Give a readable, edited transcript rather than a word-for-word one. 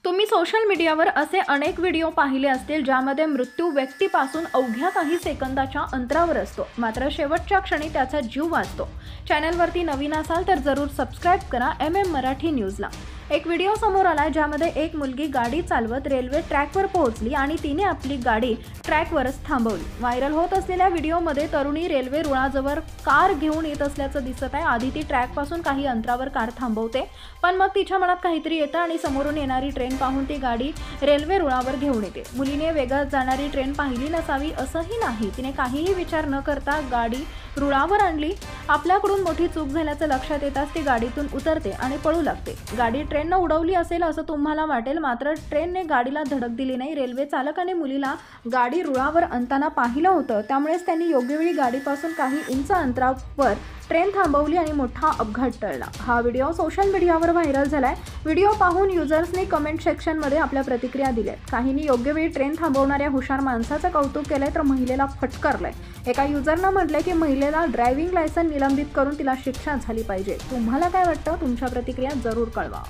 तुम्ही सोशल मीडियावर असे अनेक व्हिडिओ पाहिले असतील ज्यामध्ये मृत्यू व्यक्तीपासून अवघ्या काही सेकंदाच्या अंतरावर असतो, मात्र शेवटच्या क्षणी त्याचा जीव वाचतो। चॅनलवरती नवीन असाल तर जरूर सबस्क्राइब करा MM मराठी न्यूजला। एक व्हिडिओ समोर आला ज्यामध्ये एक मुलगी गाडी चालवत रेल्वे ट्रॅकवर पोहोचली आणि तिने आपली गाडी ट्रॅकवरच थांबवली। व्हायरल होत असलेल्या व्हिडिओमध्ये तरुणी रेल्वे रुळाजवळ कार घेऊन येत असल्याचं दिसत आहे। आधी ती ट्रॅकपासून काही अंतरावर कार थांबवते, पण मग तिच्या मनात काहीतरी येतं आणि समोरून येणारी ट्रेन पाहून ती गाडी रेल्वे रुळावर घेऊन येते। मुलीने वेगात जाणारी ट्रेन पाहिली नसावी असंही नाही, तिने काहीही विचार न करता गाडी रुळावर आणली। आपल्याकडून मोठी चूक झाल्याचं लक्षात येताच ती गाडीतून उतरते आणि पळू लागते। गाडी ट्रेननं उडवली असेल असं तुम्हाला वाटेल, मात्र ट्रेनने गाडीला धडक दिली नाही। रेल्वे चालकाने मुलीला गाडी रुळावर आणताना पाहिलं होतं, त्यामुळेच त्यांनी योग्य वेळी गाडीपासून काही इंच अंतरावर ट्रेन थांबवली आणि मोठा अपघात टळला। हा व्हिडिओ सोशल मीडियावर व्हायरल झालाय। व्हिडिओ पाहून युजर्सनी कमेंट सेक्शनमध्ये आपल्या प्रतिक्रिया दिल्यात। काहींनी योग्य वेळी ट्रेन थांबवणाऱ्या हुशार माणसाचं कौतुक केलंय तर महिलेला फटकारलंय। एका युजरनं म्हटलंय की महिलेला ड्रायव्हिंग लायसन्स निलंबित करून तिला शिक्षा झाली पाहिजे। तुम्हाला काय वाटतं? तुमच्या प्रतिक्रिया जरूर कळवा।